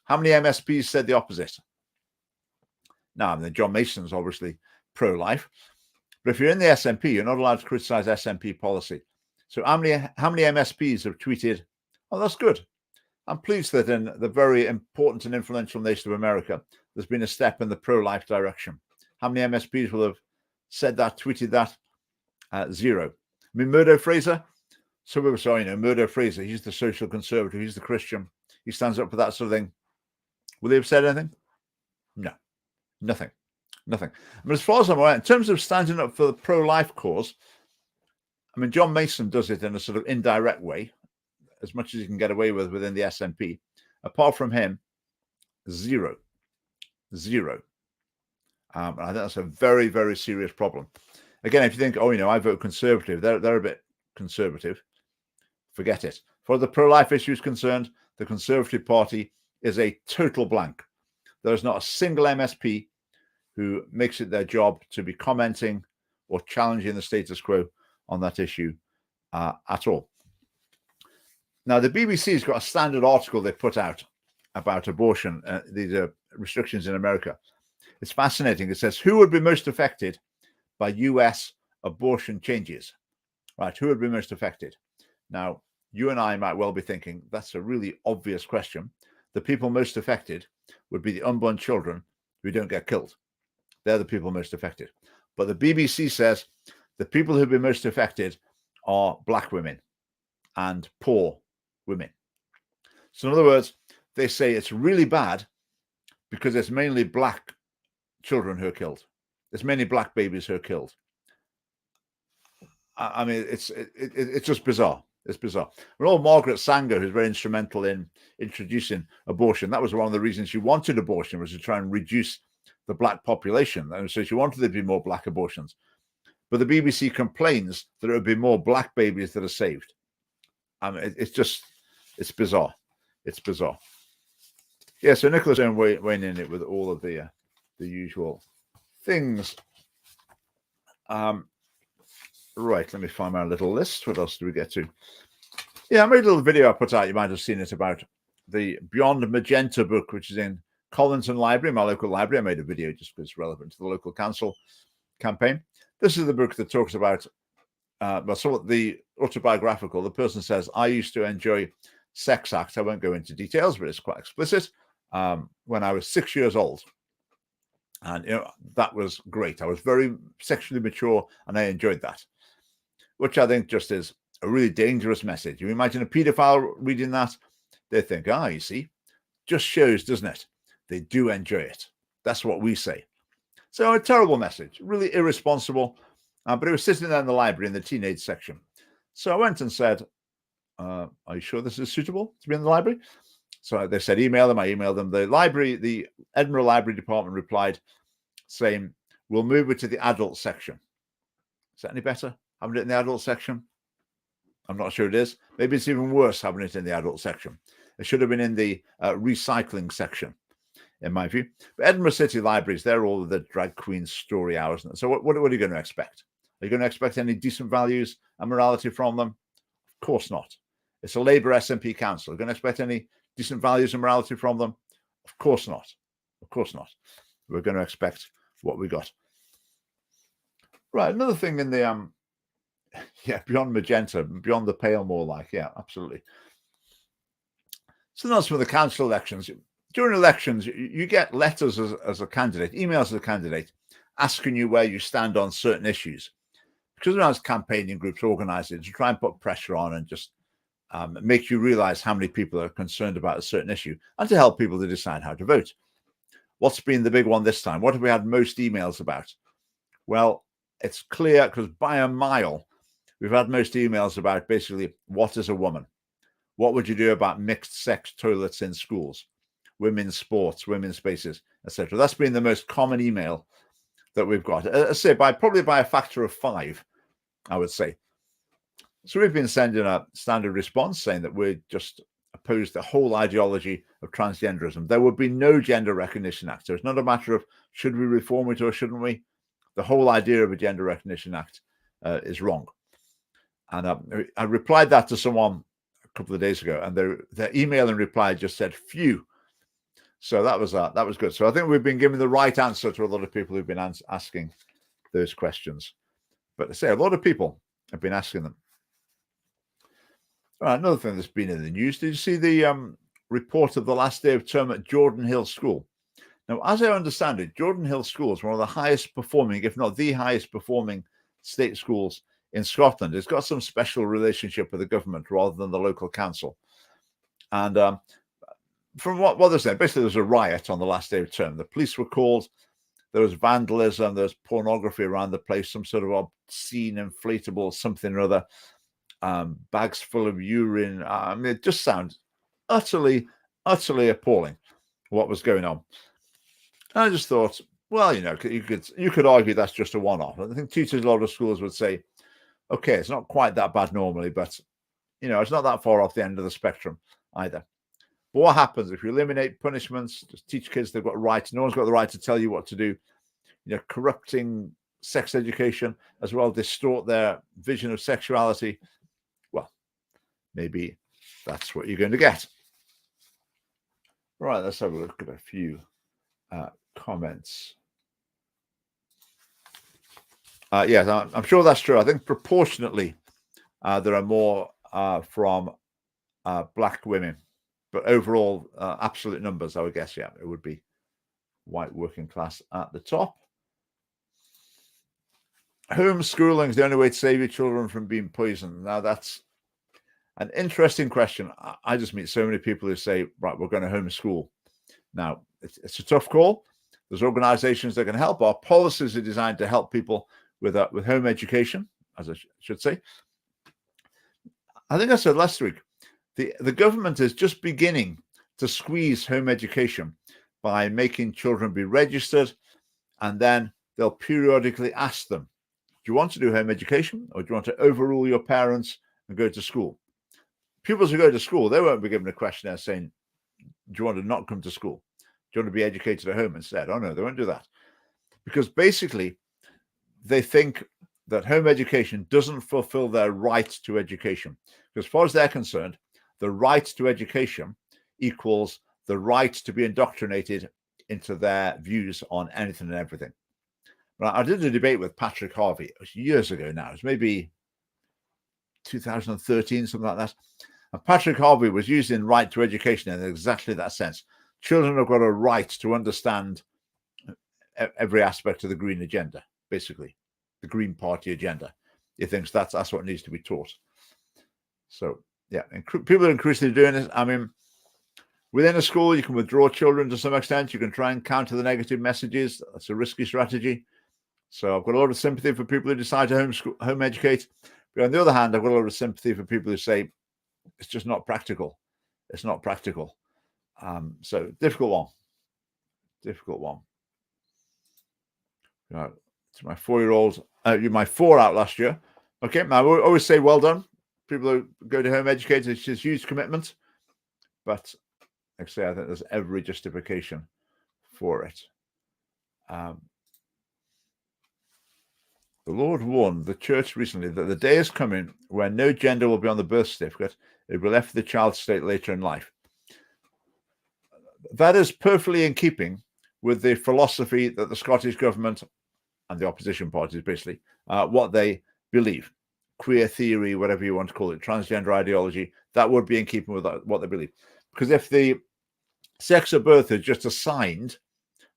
How many MSPs said the opposite? Now, I mean, John Mason's obviously pro-life, but if you're in the SNP, you're not allowed to criticize SNP policy. So how many MSPs have tweeted, oh, that's good. I'm pleased that in the very important and influential nation of America, there's been a step in the pro-life direction. How many MSPs will have said that, tweeted that? Zero. I mean, Murdo Fraser, some people say, Murdo Fraser, he's the social conservative, he's the Christian, he stands up for that sort of thing. Will they have said anything? No, nothing. But as far as I'm aware, in terms of standing up for the pro-life cause, I mean, John Mason does it in a sort of indirect way, as much as he can get away with within the SNP. Apart from him, zero. I think that's a very, very serious problem. Again, if you think, I vote conservative, they're a bit conservative, forget it. For the pro-life issues concerned, the Conservative Party is a total blank. There is not a single MSP who makes it their job to be commenting or challenging the status quo on that issue at all. Now, the BBC's got a standard article they put out about abortion, these restrictions in America. It's fascinating. It says, who would be most affected by US abortion changes? Right, who would be most affected? Now, you and I might well be thinking, that's a really obvious question. The people most affected would be the unborn children who don't get killed. They're the people most affected. But the BBC says the people who'd be most affected are black women and poor women. So in other words, they say it's really bad because it's mainly black children who are killed. There's many black babies who are killed. I mean, it's just bizarre. It's bizarre. Well, Margaret Sanger, who's very instrumental in introducing abortion, that was one of the reasons she wanted abortion, was to try and reduce the black population. And so she wanted there to be more black abortions. But the BBC complains that there would be more black babies that are saved. I mean, it's bizarre. It's bizarre. Yeah, so Nicholas went in it with all of the usual things. Right, let me find my little list. What else do we get to? Yeah, I made a little video I put out. You might have seen it about the Beyond Magenta book, which is in Collinson Library, my local library. I made a video just because it's relevant to the local council campaign. This is the book that talks about, so the autobiographical. The person says, I used to enjoy sex acts. I won't go into details, but it's quite explicit. When I was 6 years old. And, you know, that was great. I was very sexually mature and I enjoyed that, which I think just is a really dangerous message. You imagine a paedophile reading that, they think, you see, just shows, doesn't it? They do enjoy it. That's what we say. So a terrible message, really irresponsible. But it was sitting there in the library in the teenage section. So I went and said, are you sure this is suitable to be in the library? So they said, email them. I emailed them. The Edinburgh Library Department replied saying, we'll move it to the adult section. Is that any better? Having it in the adult section? I'm not sure it is. Maybe it's even worse having it in the adult section. It should have been in the recycling section, in my view. But Edinburgh City Libraries, they're all the drag queen story hours. So what are you going to expect? Are you going to expect any decent values and morality from them? Of course not. It's a Labour SNP council. Are you going to expect any decent values and morality from them? Of course not. Of course not. We're going to expect what we got. Right, another thing in the beyond magenta, beyond the pale, more like, yeah, absolutely. So that's for the council elections. During elections, you get letters as a candidate, emails as a candidate, asking you where you stand on certain issues. Because there's campaigning groups organized to try and put pressure on and just make you realize how many people are concerned about a certain issue and to help people to decide how to vote. What's been the big one this time? What have we had most emails about? Well, it's clear because by a mile, we've had most emails about basically what is a woman? What would you do about mixed sex toilets in schools, women's sports, women's spaces, etc.? That's been the most common email that we've got. I say probably by a factor of 5, I would say. So we've been sending a standard response saying that we're just opposed to the whole ideology of transgenderism. There would be no Gender Recognition Act. So it's not a matter of should we reform it or shouldn't we. The whole idea of a Gender Recognition Act is wrong. And I replied that to someone a couple of days ago, and their email and reply just said "phew." So that was good. So I think we've been giving the right answer to a lot of people who've been asking those questions. But I say a lot of people have been asking them. All right, another thing that's been in the news. Did you see the report of the last day of term at Jordan Hill School? Now, as I understand it, Jordan Hill School is one of the highest performing, if not the highest performing state schools in Scotland. It's got some special relationship with the government rather than the local council. And from what they're saying, basically there was a riot on the last day of term. The police were called. There was vandalism. There was pornography around the place, some sort of obscene, inflatable something or other. Bags full of urine. I mean, it just sounds utterly appalling what was going on. And I just thought, well, you know, you could argue that's just a one-off. I think teachers in a lot of schools would say, Okay, it's not quite that bad normally, but it's not that far off the end of the spectrum either. But what happens if you eliminate punishments, just teach kids they've got rights? No one's got the right to tell you what to do. Corrupting sex education as well, distort their vision of sexuality. Well, maybe that's what you're going to get. Right, let's have a look at a few comments. Yes, I'm sure that's true. I think proportionately there are more from black women, but overall, absolute numbers, I would guess, yeah, it would be white working class at the top. Homeschooling is the only way to save your children from being poisoned. Now, that's an interesting question. I just meet so many people who say, right, we're going to homeschool. Now, it's a tough call. There's organizations that can help. Our policies are designed to help people with home education, as I should say. I think I said last week, the government is just beginning to squeeze home education by making children be registered, and then they'll periodically ask them, do you want to do home education, or do you want to overrule your parents and go to school? Pupils who go to school, they won't be given a questionnaire saying, do you want to not come to school? Do you want to be educated at home instead? Oh, no, they won't do that. Because basically, they think that home education doesn't fulfill their right to education. Because as far as they're concerned, the right to education equals the right to be indoctrinated into their views on anything and everything. I did a debate with Patrick Harvey. It was years ago now. It was maybe 2013, something like that. And Patrick Harvey was using right to education in exactly that sense. Children have got a right to understand every aspect of the Green agenda, basically, the Green Party agenda. He thinks that's what needs to be taught. So, yeah, people are increasingly doing this. I mean, within a school, you can withdraw children to some extent. You can try and counter the negative messages. That's a risky strategy. So I've got a lot of sympathy for people who decide to home educate. But on the other hand, I've got a lot of sympathy for people who say it's just not practical. It's not practical. So difficult one. Difficult one. To my 4-year-old, my 4 out last year. Okay, I always say well done. People who go to home educate, it's just huge commitment. But like I say, I think there's every justification for it. The Lord warned the church recently that the day is coming when no gender will be on the birth certificate. It will be left for the child's state later in life. That is perfectly in keeping with the philosophy that the Scottish government and the opposition parties, basically, what they believe. Queer theory, whatever you want to call it, transgender ideology, that would be in keeping with what they believe. Because if the sex of birth is just assigned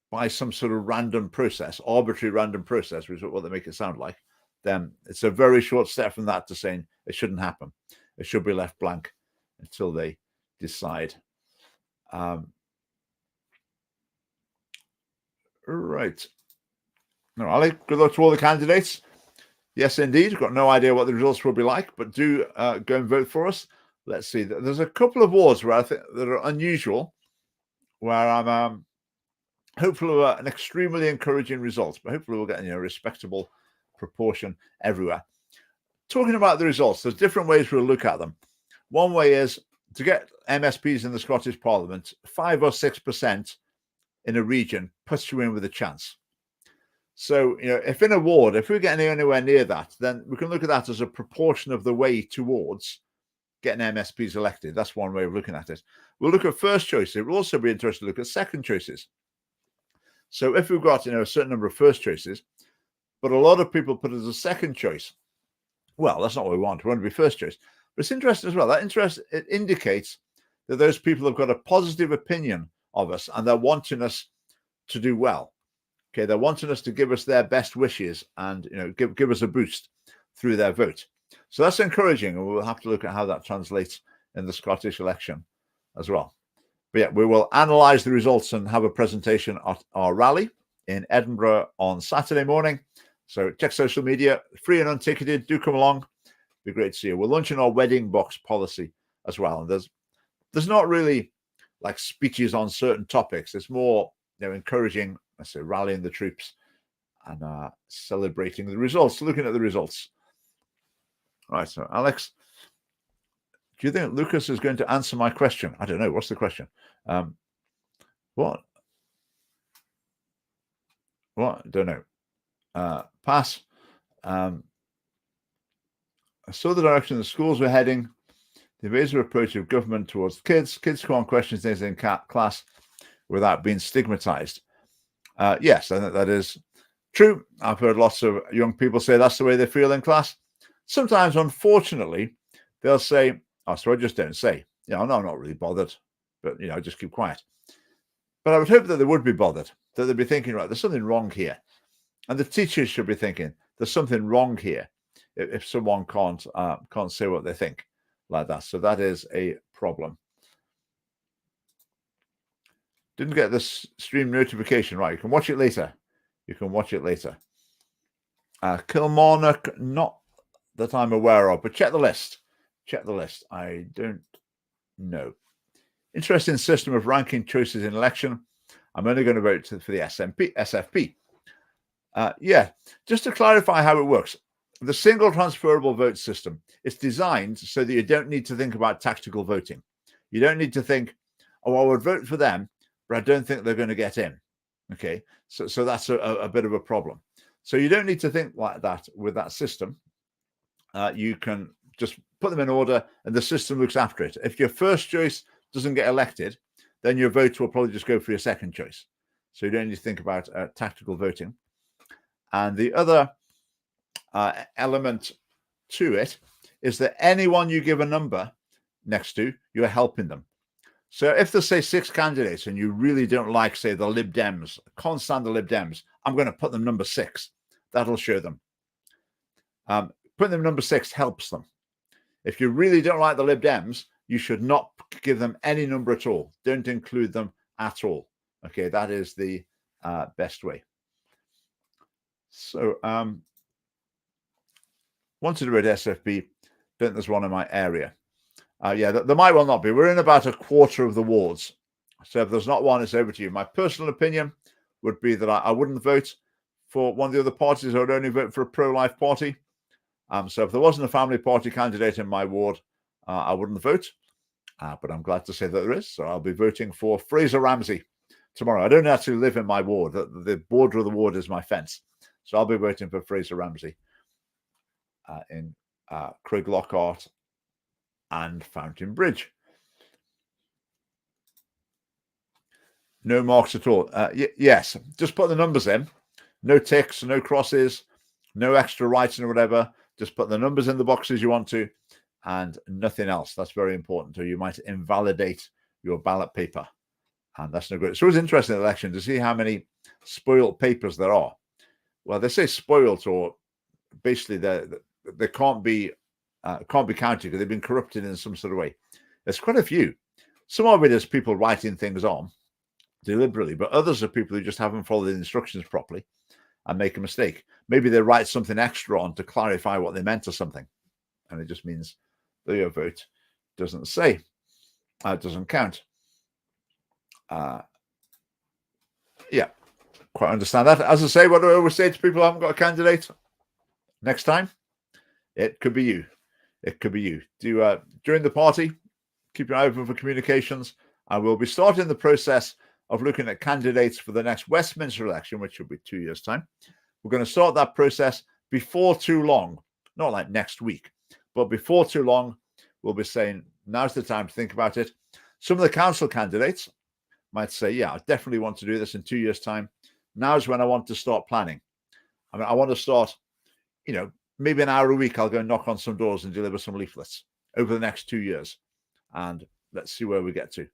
by some sort of random process, arbitrary random process, which is what they make it sound like, then it's a very short step from that to saying it shouldn't happen. It should be left blank until they decide. Right. No, Ali, good luck to all the candidates. Yes, indeed. Got no idea what the results will be like, but do go and vote for us. Let's see. There's a couple of wards where I think that are unusual, where I'm hopeful of an extremely encouraging results, but hopefully we'll get a respectable proportion everywhere. Talking about the results, there's different ways we'll look at them. One way is to get MSPs in the Scottish Parliament, 5 or 6% in a region puts you in with a chance. So, if in a ward, if we're getting anywhere near that, then we can look at that as a proportion of the way towards getting MSPs elected. That's one way of looking at it. We'll look at first choices. It will also be interesting to look at second choices. So if we've got, a certain number of first choices, but a lot of people put it as a second choice, well, that's not what we want. We want to be first choice. But it's interesting as well. It indicates that those people have got a positive opinion of us and they're wanting us to do well. Okay, they're wanting us to give us their best wishes and give us a boost through their vote. So that's encouraging, and we'll have to look at how that translates in the Scottish election as well. But yeah, we will analyse the results and have a presentation at our rally in Edinburgh on Saturday morning. So check social media, free and unticketed. Do come along. Be great to see you. We're launching our wedding box policy as well. And there's not really like speeches on certain topics. It's more encouraging, let's say, rallying the troops and celebrating the results, looking at the results. Right. So, Alex, do you think Lucas is going to answer my question? I don't know. What's the question? What? Don't know. Pass. I saw the direction the schools were heading, the evasive approach of government towards kids. Kids go on questions things in class without being stigmatized. Yes, I think that is true. I've heard lots of young people say that's the way they feel in class. Sometimes, unfortunately, they'll say, oh, so I just don't say. No, I'm not really bothered, but, just keep quiet. But I would hope that they would be bothered, that they'd be thinking, right, there's something wrong here. And the teachers should be thinking, there's something wrong here if someone can't say what they think like that. So that is a problem. Didn't get this stream notification. Right, you can watch it later. Kilmarnock, not that I'm aware of, but check the list. I don't know. Interesting system of ranking choices in election. I'm only going to vote for the SFP. Just to clarify how it works. The single transferable vote system is designed so that you don't need to think about tactical voting. You don't need to think, oh, I would vote for them, but I don't think they're going to get in. Okay, so that's a bit of a problem. So you don't need to think like that with that system. You can just put them in order and the system looks after it. If your first choice doesn't get elected, then your vote will probably just go for your second choice. So you don't need to think about tactical voting. And the other element to it is that anyone you give a number next to, you're helping them. So if there's, say, 6 candidates and you really don't like, say, the Lib Dems, can't stand the Lib Dems, I'm going to put them number 6. That'll show them. Putting them number 6 helps them. If you really don't like the Lib Dems, you should not give them any number at all. Don't include them at all. Okay, that is the best way. So, wanted to read SFP. Don't think there's one in my area. There might well not be. We're in about a quarter of the wards. So if there's not one, it's over to you. My personal opinion would be that I wouldn't vote for one of the other parties. I would only vote for a pro-life party. So if there wasn't a family party candidate in my ward, I wouldn't vote. But I'm glad to say that there is. So I'll be voting for Fraser Ramsey tomorrow. I don't actually live in my ward. The border of the ward is my fence. So I'll be voting for Fraser Ramsey in Craig Lockhart and Fountain Bridge. No marks at all. Yes, just put the numbers in. No ticks, no crosses, no extra writing or whatever. Just put the numbers in the boxes you want to and nothing else. That's very important. Or you might invalidate your ballot paper. And that's no good. So it was interesting in the election to see how many spoiled papers there are. Well, they say spoiled, or basically they can't be counted because they've been corrupted in some sort of way. There's quite a few. Some of it is people writing things on deliberately, but others are people who just haven't followed the instructions properly and make a mistake. Maybe they write something extra on to clarify what they meant or something, and it just means that your vote doesn't doesn't count. Quite understand that. As I say, what do I always say to people who haven't got a candidate? Next time, it could be you. During the party, keep your eye open for communications, and we'll be starting the process of looking at candidates for the next Westminster election, which will be 2 years' time. We're going to start that process before too long, not like next week, but before too long, we'll be saying, now's the time to think about it. Some of the council candidates might say, yeah, I definitely want to do this in 2 years' time. Now's when I want to start planning. I mean, I want to start, maybe an hour a week, I'll go and knock on some doors and deliver some leaflets over the next 2 years. And let's see where we get to.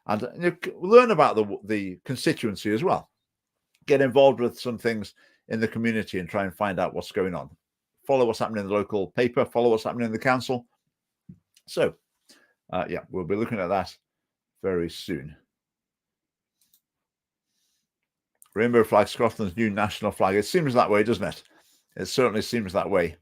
And learn about the constituency as well. Get involved with some things in the community and try and find out what's going on. Follow what's happening in the local paper. Follow what's happening in the council. So, we'll be looking at that very soon. Rainbow flag, Scotland's new national flag. It seems that way, doesn't it? It certainly seems that way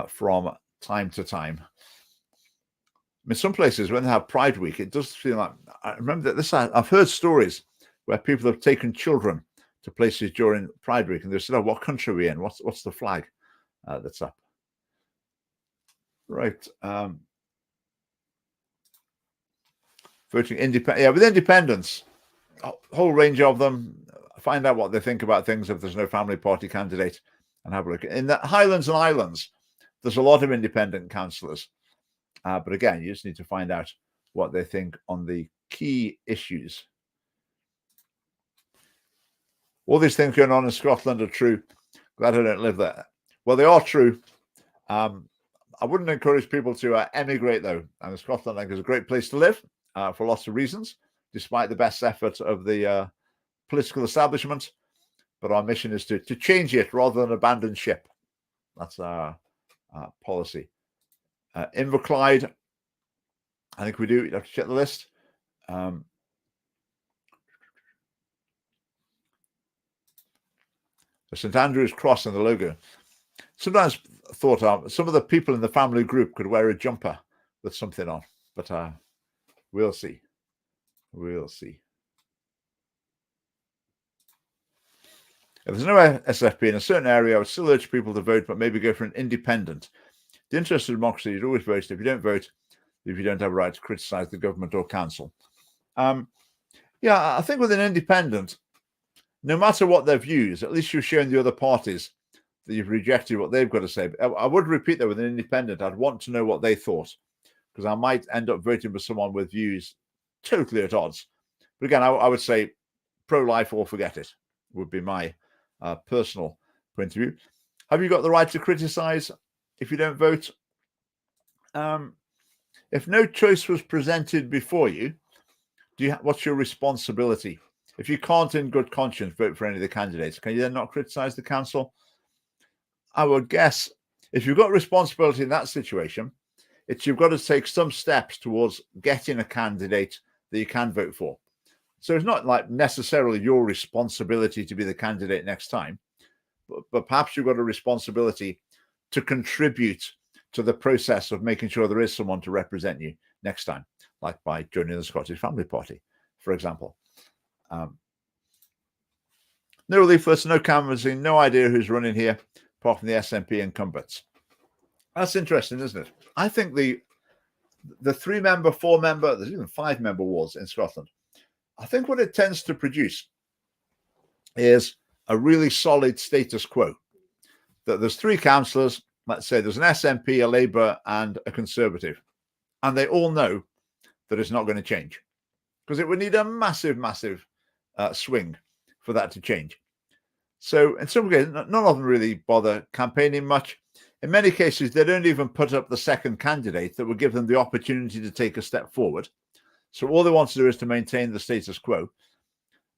from time to time. I mean, some places when they have Pride Week, it does feel like, I remember that I've heard stories where people have taken children to places during Pride Week and they said, oh, what country are we in? What's the flag that's up? Right. Voting independent. Yeah, with independents, a whole range of them. Find out what they think about things if there's no family party candidate and have a look. In the Highlands and Islands, there's a lot of independent councillors. But again, you just need to find out what they think on the key issues. All these things going on in Scotland are true. Glad I don't live there. Well, they are true. I wouldn't encourage people to emigrate, though. And Scotland, I think, is a great place to live for lots of reasons, despite the best efforts of the political establishment. But our mission is to change it rather than abandon ship. That's our policy. Inverclyde, I think we do. You have to check the list. The St Andrew's cross in the logo. Sometimes thought some of the people in the family group could wear a jumper with something on, but we'll see. We'll see. If there's no SFP in a certain area, I would still urge people to vote, but maybe go for an independent. The interest of democracy, you'd always vote. If you don't vote, if you don't have a right to criticise the government or council. Yeah, I think with an independent, no matter what their views, at least you're showing the other parties that you've rejected what they've got to say. I would repeat that with an independent, I'd want to know what they thought, because I might end up voting for someone with views totally at odds. But again, I would say pro-life or forget it would be my personal point of view. Have you got the right to criticise if you don't vote? If no choice was presented before you, what's your responsibility? If you can't in good conscience vote for any of the candidates, can you then not criticise the council? I would guess if you've got responsibility in that situation, you've got to take some steps towards getting a candidate that you can vote for. So it's not like necessarily your responsibility to be the candidate next time, but perhaps you've got a responsibility to contribute to the process of making sure there is someone to represent you next time, like by joining the Scottish Family Party, for example. No leaflets, no canvassing, no idea who's running here, apart from the SNP incumbents. That's interesting, isn't it? I think the 3-member, 4-member, there's even 5-member wards in Scotland. I think what it tends to produce is a really solid status quo. That there's 3 councillors, let's say there's an SNP, a Labour, and a Conservative, and they all know that it's not going to change, because it would need a massive, massive swing for that to change. So in some cases, none of them really bother campaigning much. In many cases, they don't even put up the second candidate that would give them the opportunity to take a step forward. So all they want to do is to maintain the status quo.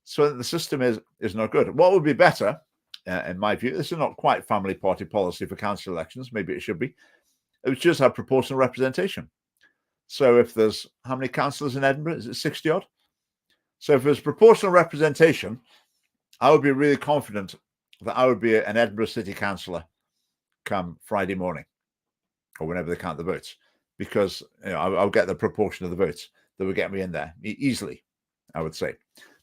So the system is not good. What would be better, in my view, this is not quite family party policy for council elections, maybe it should be, it would just have proportional representation. So if there's, how many councillors in Edinburgh? Is it 60 odd? So if there's proportional representation, I would be really confident that I would be an Edinburgh City Councillor come Friday morning, or whenever they count the votes, because I'll get the proportion of the votes that would get me in there easily, I would say.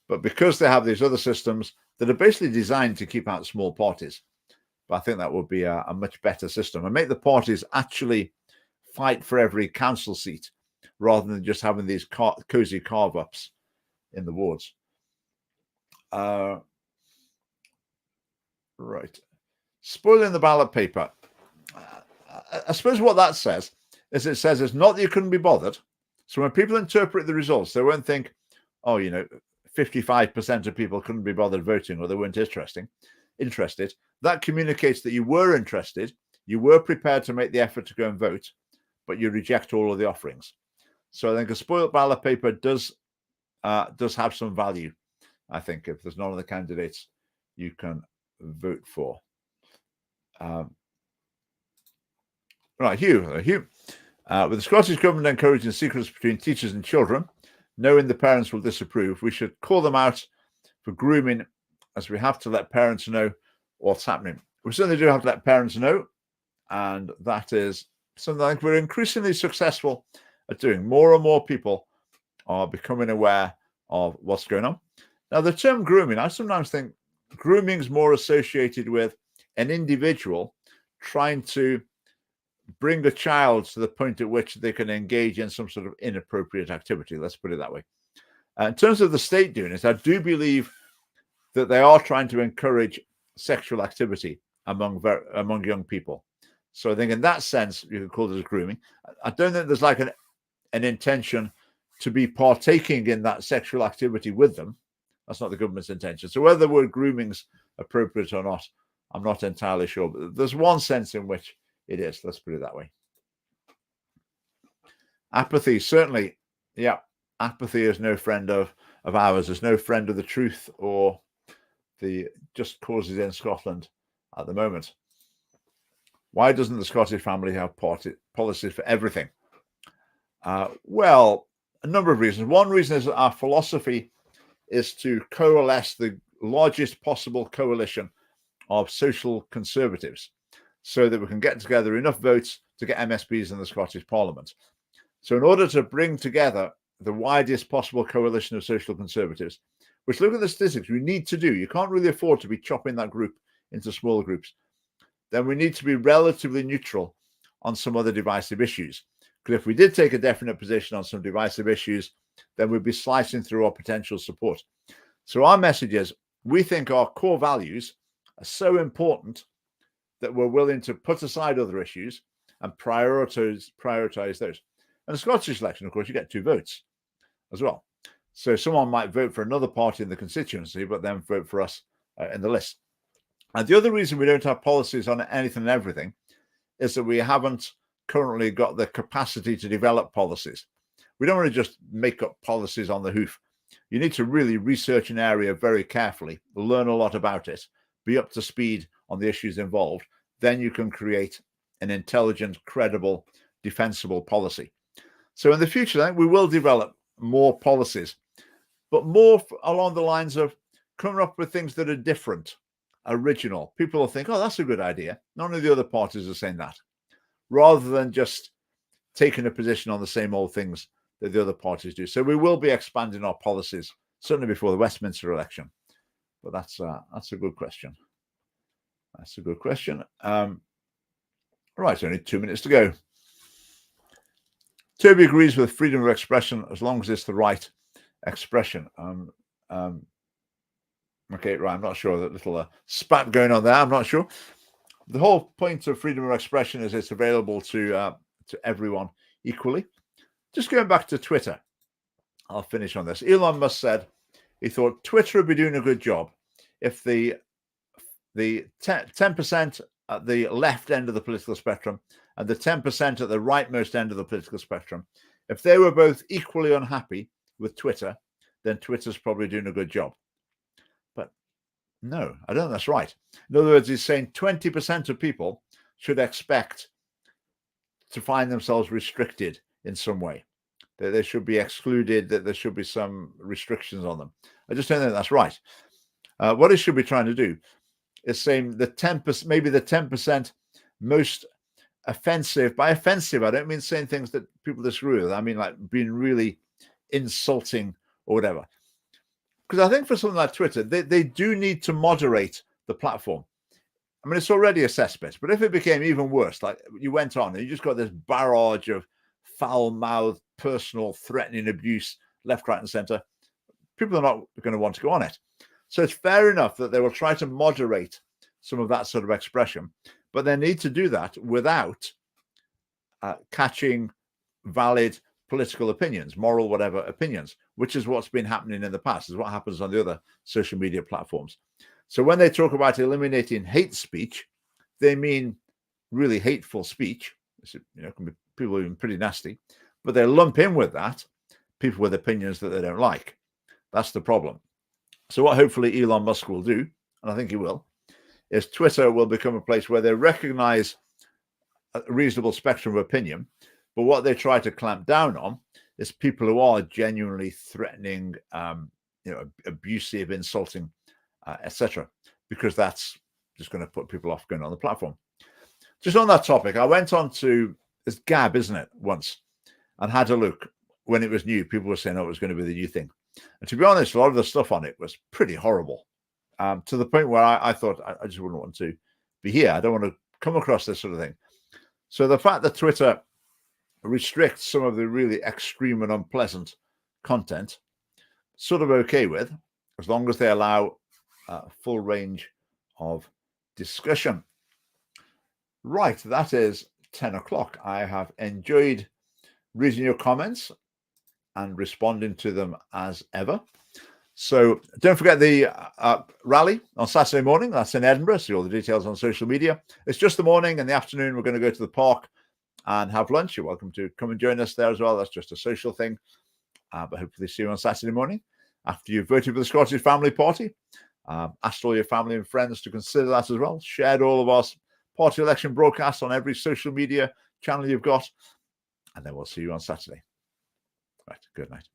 But because they have these other systems that are basically designed to keep out small parties, but I think that would be a much better system and make the parties actually fight for every council seat rather than just having these cozy carve-ups in the wards. Right. Spoiling the ballot paper. I suppose what that says is it says it's not that you couldn't be bothered. So when people interpret the results, they won't think, oh, 55% of people couldn't be bothered voting or they weren't interested. That communicates that you were interested, you were prepared to make the effort to go and vote, but you reject all of the offerings. So I think a spoiled ballot paper does have some value, I think, if there's none of the candidates you can vote for. Right, Hugh. With the Scottish Government encouraging secrets between teachers and children, knowing the parents will disapprove, we should call them out for grooming, as we have to let parents know what's happening. We certainly do have to let parents know, and that is something I think we're increasingly successful at doing. More and more people are becoming aware of what's going on. Now, the term grooming, I sometimes think grooming is more associated with an individual trying to bring a child to the point at which they can engage in some sort of inappropriate activity. Let's put it that way. In terms of the state doing it, I do believe that they are trying to encourage sexual activity among young people. So I think in that sense, you could call it as grooming. I don't think there's like an intention to be partaking in that sexual activity with them. That's not the government's intention. So whether the word grooming's appropriate or not, I'm not entirely sure. But there's one sense in which it is. Let's put it that way. Apathy, certainly. Yeah, apathy is no friend of ours. There's no friend of the truth or the just causes in Scotland at the moment. Why doesn't the Scottish family have policies for everything? Well, a number of reasons. One reason is that our philosophy is to coalesce the largest possible coalition of social conservatives so that we can get together enough votes to get MSPs in the Scottish Parliament. So in order to bring together the widest possible coalition of social conservatives, which, look at the statistics, we need to do. You can't really afford to be chopping that group into smaller groups. Then we need to be relatively neutral on some other divisive issues. Because if we did take a definite position on some divisive issues, then we'd be slicing through our potential support. So our message is, we think our core values are so important that we're willing to put aside other issues and prioritize those. And the Scottish election, of course, you get 2 votes as well. So someone might vote for another party in the constituency, but then vote for us in the list. And the other reason we don't have policies on anything and everything is that we haven't currently got the capacity to develop policies. We don't want to just make up policies on the hoof. You need to really research an area very carefully, learn a lot about it, be up to speed on the issues involved. Then you can create an intelligent, credible, defensible policy. So in the future, I think we will develop more policies, but more along the lines of coming up with things that are different, original. People will think, oh, that's a good idea. None of the other parties are saying that, rather than just taking a position on the same old things that the other parties do. So we will be expanding our policies, certainly before the Westminster election. But that's a good question. That's a good question. Right, only 2 minutes to go. Toby agrees with freedom of expression as long as it's the right expression. Okay, right, I'm not sure. That little spat going on there, I'm not sure. The whole point of freedom of expression is it's available to everyone equally. Just going back to Twitter, I'll finish on this. Elon Musk said he thought Twitter would be doing a good job if the 10% at the left end of the political spectrum and the 10% at the rightmost end of the political spectrum, if they were both equally unhappy with Twitter, then Twitter's probably doing a good job. But no, I don't think that's right. In other words, he's saying 20% of people should expect to find themselves restricted in some way, that they should be excluded, that there should be some restrictions on them. I just don't think that's right. What he should be trying to do is saying the 10%, maybe the 10% most offensive. By offensive, I don't mean saying things that people disagree with. I mean like being really insulting or whatever. Because I think for something like Twitter, they do need to moderate the platform. I mean, it's already a cesspit, but if it became even worse, like you went on and you just got this barrage of foul-mouthed, personal, threatening abuse left, right, and center, people are not going to want to go on it. So it's fair enough that they will try to moderate some of that sort of expression, but they need to do that without catching valid political opinions, moral whatever opinions, which is what's been happening in the past, is what happens on the other social media platforms. So when they talk about eliminating hate speech, they mean really hateful speech. Can be people even pretty nasty, but they lump in with that people with opinions that they don't like. That's the problem. So what hopefully Elon Musk will do, and I think he will, is Twitter will become a place where they recognize a reasonable spectrum of opinion, but what they try to clamp down on is people who are genuinely threatening, abusive, insulting, etc., because that's just going to put people off going on the platform. Just on that topic, I went on to, it's Gab, isn't it, once, and had a look. When it was new, people were saying, oh, it was going to be the new thing. And to be honest, a lot of the stuff on it was pretty horrible, to the point where I thought I just wouldn't want to be here. I don't want to come across this sort of thing. So the fact that Twitter restricts some of the really extreme and unpleasant content, sort of okay with, as long as they allow full range of discussion. Right, that is 10 o'clock. I have enjoyed reading your comments and responding to them as ever. So don't forget the rally on Saturday morning. That's in Edinburgh. See all the details on social media. It's just the morning. In the afternoon, we're going to go to the park and have lunch. You're welcome to come and join us there as well. That's just a social thing. But hopefully see you on Saturday morning after you've voted for the Scottish Family Party. Asked all your family and friends to consider that as well. Shared all of our party election broadcasts on every social media channel you've got. And then we'll see you on Saturday. Right. Good night.